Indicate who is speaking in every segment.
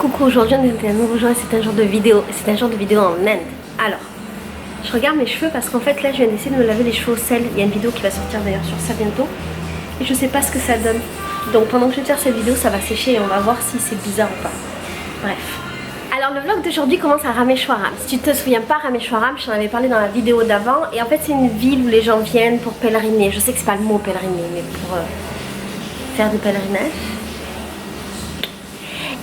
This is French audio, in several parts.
Speaker 1: Coucou, aujourd'hui on est un nouveau jour et c'est un genre de vidéo. C'est un genre de vidéo en Inde. Alors, je regarde mes cheveux parce qu'en fait là je viens d'essayer de me laver les cheveux au sel. Il y a une vidéo qui va sortir d'ailleurs sur ça bientôt. Et je sais pas ce que ça donne. Donc pendant que je vais faire cette vidéo ça va sécher et on va voir si c'est bizarre ou pas. Bref. Alors le vlog d'aujourd'hui commence à Rameshwaram. Si tu te souviens pas, Rameshwaram, je t'en avais parlé dans la vidéo d'avant. Et en fait c'est une ville où les gens viennent pour pèleriner. Je sais que c'est pas le mot pèleriner, mais pour faire du pèlerinage.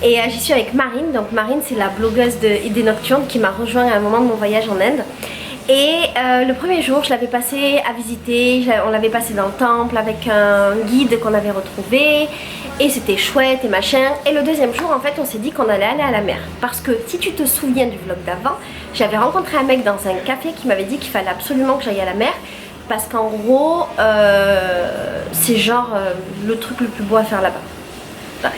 Speaker 1: Et j'y suis avec Marine, donc Marine c'est la blogueuse d'Idées Nocturnes qui m'a rejoint à un moment de mon voyage en Inde. Et le premier jour je l'avais passé à visiter, on l'avait passé dans le temple avec un guide qu'on avait retrouvé. Et c'était chouette et machin. Et le deuxième jour en fait on s'est dit qu'on allait aller à la mer. Parce que si tu te souviens du vlog d'avant, j'avais rencontré un mec dans un café qui m'avait dit qu'il fallait absolument que j'aille à la mer. Parce qu'en gros c'est genre le truc le plus beau à faire là-bas. Bref.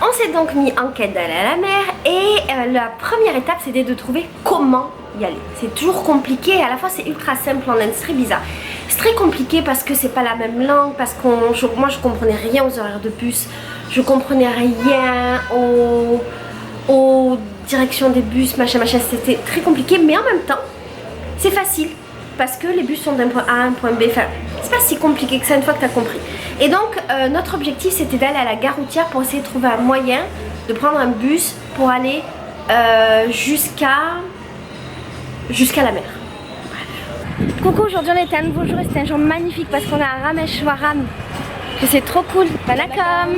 Speaker 1: On s'est donc mis en quête d'aller à la mer et la première étape c'était de trouver comment y aller. C'est toujours compliqué et à la fois c'est ultra simple en Inde, c'est très bizarre. C'est très compliqué parce que c'est pas la même langue, parce que moi je comprenais rien aux horaires de bus, je comprenais rien aux directions des bus, machin, c'était très compliqué mais en même temps c'est facile. Parce que les bus sont d'un point A à un point B, enfin c'est pas si compliqué que ça une fois que tu as compris. Et donc notre objectif c'était d'aller à la gare routière pour essayer de trouver un moyen de prendre un bus pour aller jusqu'à la mer. Bref. Coucou, aujourd'hui on était à un nouveau jour et c'était un jour magnifique parce qu'on est à Rameshwaram. C'est trop cool, Banakam.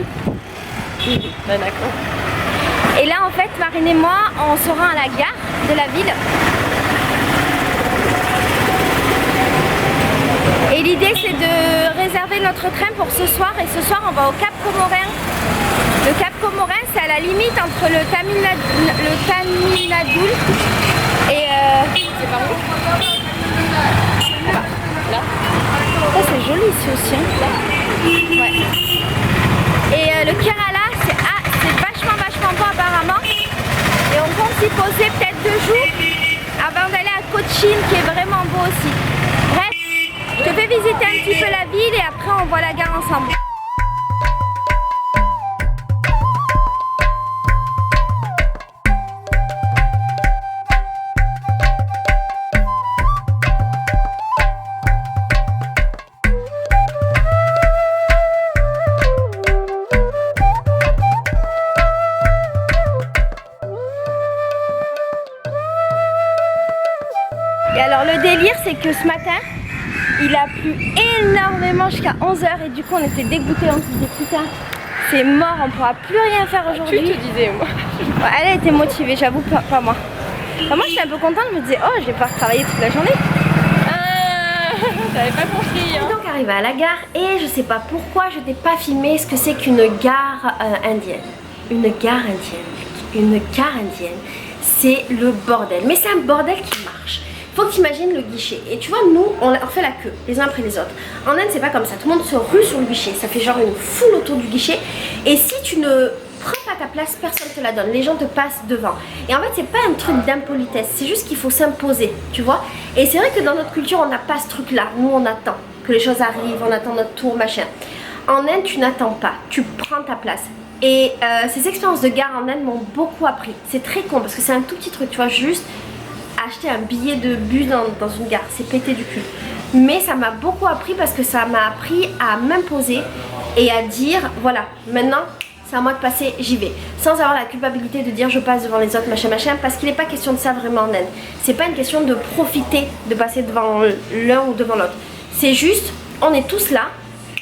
Speaker 1: Et là en fait Marine et moi on se rend à la gare de la ville. Et l'idée c'est de réserver notre train pour ce soir et ce soir on va au Cap Comorin. Le Cap Comorin c'est à la limite entre le Tamil Nadu et c'est par où? Là. Ça c'est joli ici aussi hein. Ouais. Et le Kerala c'est vachement beau apparemment. Et on compte s'y poser peut-être 2 jours avant d'aller à Cochin qui est vraiment beau aussi. Bref. Je te fais visiter un petit peu la ville et après on voit la gare ensemble. Et alors le délire c'est que ce matin il a plu énormément jusqu'à 11 h et du coup on était dégoûtés, on se disait putain c'est mort, on pourra plus rien faire aujourd'hui.
Speaker 2: Tu te disais moi.
Speaker 1: Ouais, elle a été motivée, j'avoue, pas moi. Enfin, moi j'étais un peu contente, je me disais oh je vais pouvoir travailler toute la journée.
Speaker 2: T'avais pas compris hein.
Speaker 1: Donc arrivé à la gare et je sais pas pourquoi je n'ai pas filmé ce que c'est qu'une gare indienne. Une gare indienne, mec. Une gare indienne, c'est le bordel. Mais c'est un bordel qui marche. Faut que tu imagines le guichet. Et tu vois, nous, on fait la queue, les uns après les autres. En Inde, c'est pas comme ça. Tout le monde se rue sur le guichet. Ça fait genre une foule autour du guichet. Et si tu ne prends pas ta place, personne te la donne. Les gens te passent devant. Et en fait, c'est pas un truc d'impolitesse. C'est juste qu'il faut s'imposer, tu vois. Et c'est vrai que dans notre culture, on n'a pas ce truc-là. Nous, on attend que les choses arrivent. On attend notre tour, machin. En Inde, tu n'attends pas. Tu prends ta place. Et ces expériences de gare en Inde m'ont beaucoup appris. C'est très con parce que c'est un tout petit truc, tu vois, juste acheter un billet de bus dans une gare, c'est pété du cul. Mais ça m'a beaucoup appris parce que ça m'a appris à m'imposer et à dire voilà, maintenant c'est à moi de passer, j'y vais. Sans avoir la culpabilité de dire je passe devant les autres, machin, parce qu'il n'est pas question de ça vraiment en Inde. C'est pas une question de profiter de passer devant l'un ou devant l'autre. C'est juste, on est tous là.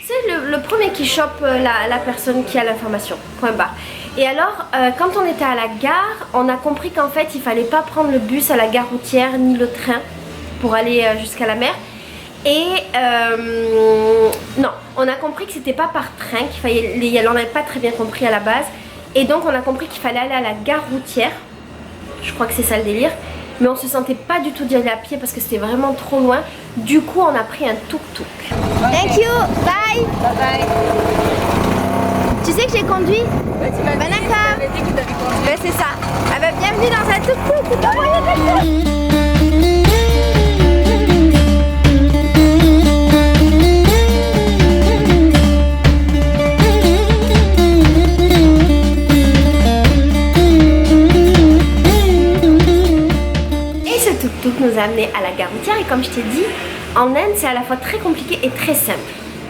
Speaker 1: C'est le premier qui chope la personne qui a l'information, point barre. Et alors, quand on était à la gare, on a compris qu'en fait, il fallait pas prendre le bus à la gare routière ni le train pour aller jusqu'à la mer. Et non, on a compris que c'était pas par train qu'il fallait, on n'avait pas très bien compris à la base. Et donc, on a compris qu'il fallait aller à la gare routière. Je crois que c'est ça le délire. Mais on se sentait pas du tout d'y aller à pied parce que c'était vraiment trop loin. Du coup, on a pris un tuk-tuk. Thank you, bye.
Speaker 2: Bye bye.
Speaker 1: Tu sais que j'ai conduit?
Speaker 2: Ouais, tu m'as dit que t'avais conduit.
Speaker 1: Ben, c'est ça. Ah ben, bienvenue dans un tuk-tuk. C'est pas moyen de tuk-tuk nous a amenés à la gare routière et comme je t'ai dit, en Inde c'est à la fois très compliqué et très simple.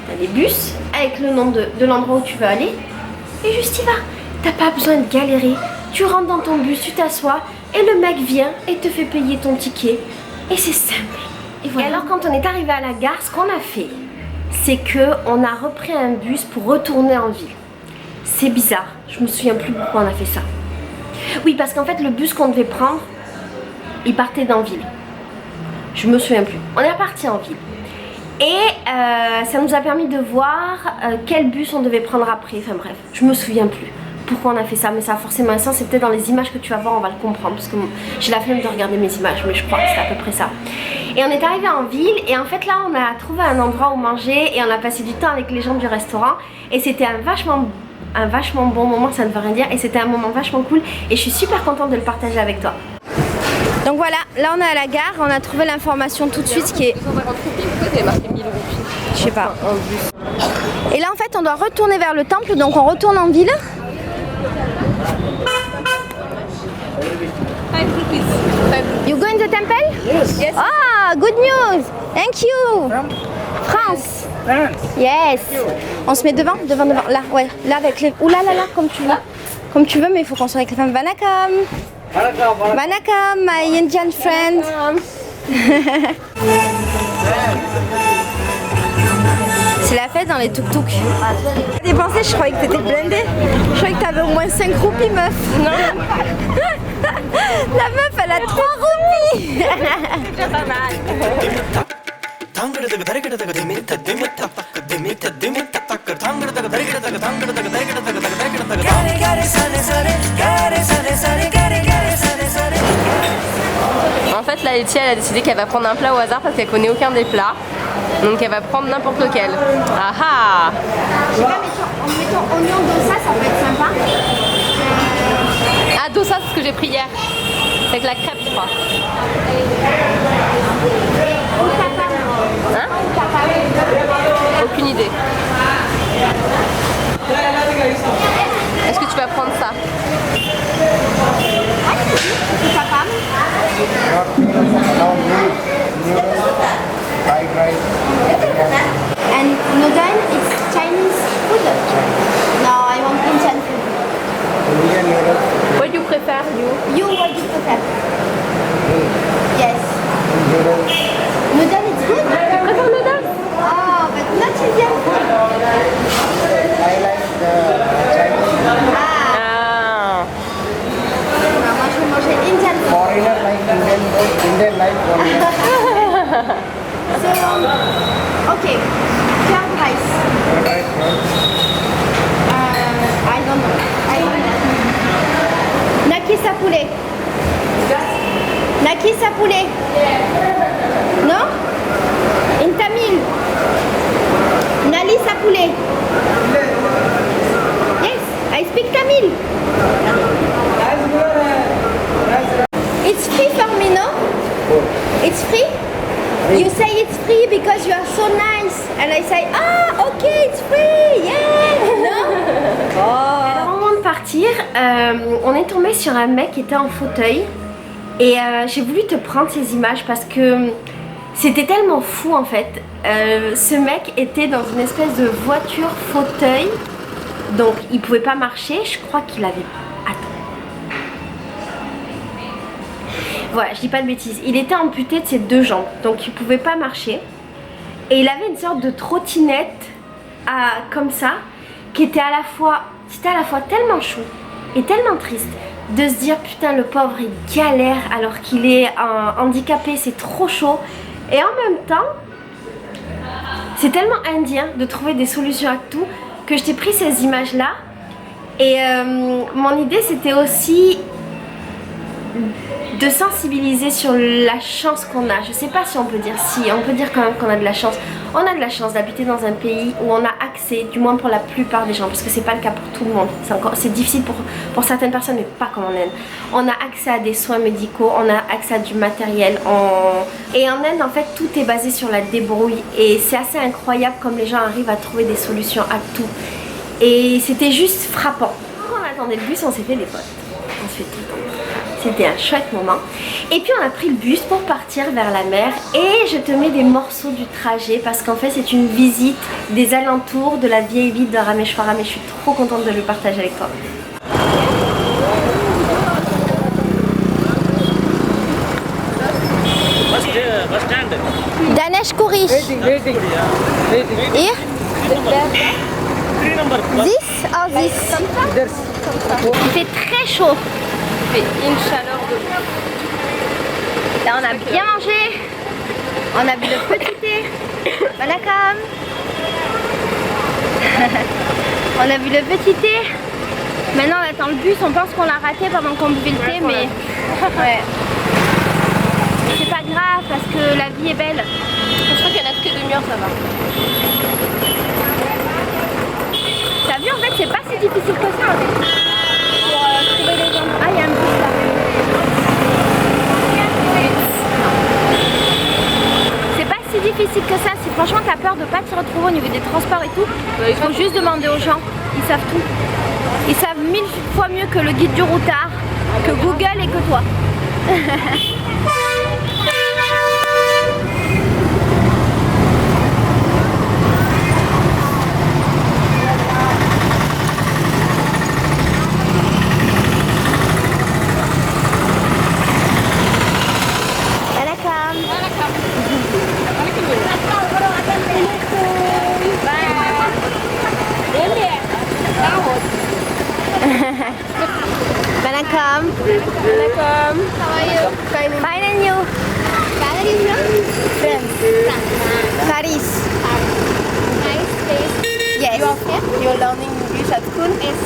Speaker 1: Tu as des bus avec le nom de l'endroit où tu veux aller et juste y vas. T'as pas besoin de galérer, tu rentres dans ton bus, tu t'assois et le mec vient et te fait payer ton ticket et c'est simple. Et voilà. Et alors quand on est arrivé à la gare, ce qu'on a fait, c'est qu'on a repris un bus pour retourner en ville. C'est bizarre, je me souviens plus pourquoi on a fait ça. Oui, parce qu'en fait le bus qu'on devait prendre, il partait dans ville. Je me souviens plus. On est reparti en ville. Et ça nous a permis de voir quel bus on devait prendre après. Enfin bref, je me souviens plus pourquoi on a fait ça, mais ça a forcément un sens. C'est peut-être dans les images que tu vas voir, on va le comprendre. Parce que j'ai la flemme de regarder mes images, mais je crois que c'est à peu près ça. Et on est arrivé en ville et en fait là on a trouvé un endroit où manger et on a passé du temps avec les gens du restaurant. Et c'était un vachement bon moment, ça ne veut rien dire. Et c'était un moment vachement cool et je suis super contente de le partager avec toi. Donc voilà, là on est à la gare, on a trouvé l'information tout de suite qui est...
Speaker 2: Pourquoi t'avais marqué 1000 roupies?
Speaker 1: Je sais pas. Et là en fait on doit retourner vers le temple, donc on retourne en ville.
Speaker 2: 5 rupees.
Speaker 1: You go in the temple?
Speaker 3: Yes.
Speaker 2: Yes.
Speaker 1: Ah, good news! Thank you!
Speaker 3: From
Speaker 1: France!
Speaker 3: France.
Speaker 1: Yes! On se met devant, là, ouais, là avec les... Ouh là là là, comme tu veux. Comme tu veux, mais il faut qu'on soit avec les femmes. Vanakam! Vanakam, my Indian friend! C'est la fête dans les tuk-tuk. J'ai dépensé, je croyais que t'étais blindée. Je croyais que t'avais au moins 5 roupies, meuf. Non. La meuf, elle a 3 roupies.
Speaker 2: C'est pas mal. En fait, la laitière, elle a décidé qu'elle va prendre un plat au hasard parce qu'elle connaît aucun des plats. Donc elle va prendre n'importe lequel. Ah ah!
Speaker 1: Je sais pas, en mettant oignon dosa, ça peut être sympa.
Speaker 2: Ah, dosa, c'est ce que j'ai pris hier. Avec la crêpe, je crois. Hein? Aucune idée. Est-ce que tu vas prendre ça?
Speaker 1: And noodle is Chinese food? No, I want Indian food.
Speaker 2: What do you prefer, you?
Speaker 1: You, what do you prefer? Yes. Noodle is good?
Speaker 2: Tu préfères noodles?
Speaker 1: Oh, but not Indian food. Ah,
Speaker 2: Ah.
Speaker 1: moi je vais manger Indian food.
Speaker 3: Foreigner like Indian food, Indian like foreigner.
Speaker 1: So, okay, curd rice. I don't know. Naki sapule. Naki sapule. No? In Tamil. Nali sapule. Yes, I speak Tamil. It's free for me, no? It's free? You say it's free because you are so nice. And I say, ah, okay, it's free, yeah. No? Alors, au moment de partir, on est tombé sur un mec qui était en fauteuil. Et j'ai voulu te prendre ces images parce que c'était tellement fou en fait. Ce mec était dans une espèce de voiture fauteuil. Donc il pouvait pas marcher. Je crois qu'il avait... Voilà, je dis pas de bêtises. Il était amputé de ses 2 jambes, donc il pouvait pas marcher. Et il avait une sorte de trottinette comme ça, qui était à la fois, c'était à la fois tellement chou et tellement triste de se dire putain le pauvre il galère alors qu'il est handicapé, c'est trop chaud. Et en même temps, c'est tellement indien de trouver des solutions à tout que je t'ai pris ces images là. Et mon idée c'était aussi de sensibiliser sur la chance qu'on a. Je sais pas si on peut dire si, on peut dire quand même qu'on a de la chance. On a de la chance d'habiter dans un pays où on a accès, du moins pour la plupart des gens, parce que c'est pas le cas pour tout le monde. C'est difficile pour certaines personnes, mais pas comme en Inde. On a accès à des soins médicaux, on a accès à du matériel. Et en Inde, en fait, tout est basé sur la débrouille. Et c'est assez incroyable comme les gens arrivent à trouver des solutions à tout. Et c'était juste frappant. Quand on attendait le bus, on s'est fait des potes. On se fait tout le temps. C'était un chouette moment. Et puis on a pris le bus pour partir vers la mer et je te mets des morceaux du trajet parce qu'en fait c'est une visite des alentours de la vieille ville de Rameshwaram et je suis trop contente de le partager avec toi.
Speaker 4: Bus stand.
Speaker 5: Danesh Kuri.
Speaker 3: Waiting.
Speaker 5: Here?
Speaker 4: 3 number.
Speaker 5: This or this?
Speaker 3: There's
Speaker 1: Il fait très chaud.
Speaker 2: Il fait une chaleur de ouf.
Speaker 1: Là on a bien mangé. On a bu le petit thé. Manakam. On a bu le petit thé. Maintenant on attend le bus, on pense qu'on l'a raté pendant qu'on buvait le thé, mais ouais. C'est pas grave parce que la vie est belle.
Speaker 2: Je crois qu'il y en a toutes les demi-heures, ça va.
Speaker 1: T'as vu en fait c'est pas si difficile que ça en fait. Pour trouver les gens. Ah il y a un bus là. C'est pas si difficile que ça. Si franchement t'as peur de pas t'y retrouver au niveau des transports et tout, il faut juste demander aux gens. Ils savent tout. Ils savent 1000 fois mieux que le guide du routard, que Google et que toi. Welcome. Welcome.
Speaker 5: How are you?
Speaker 1: Fine and you?
Speaker 5: Where is your friends?
Speaker 1: Paris.
Speaker 5: Nice place.
Speaker 1: Yes.
Speaker 5: You are here?
Speaker 2: You're learning English at school?
Speaker 5: Yes.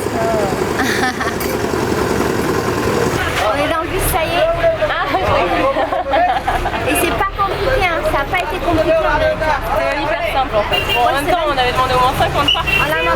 Speaker 1: On est dans le bus, ça y est. Et c'est pas compliqué, hein. Ça n'a pas été compliqué en vérité.
Speaker 2: C'est hyper simple en fait. Bon, en même temps, on avait demandé au moins 50 fois.
Speaker 1: On en a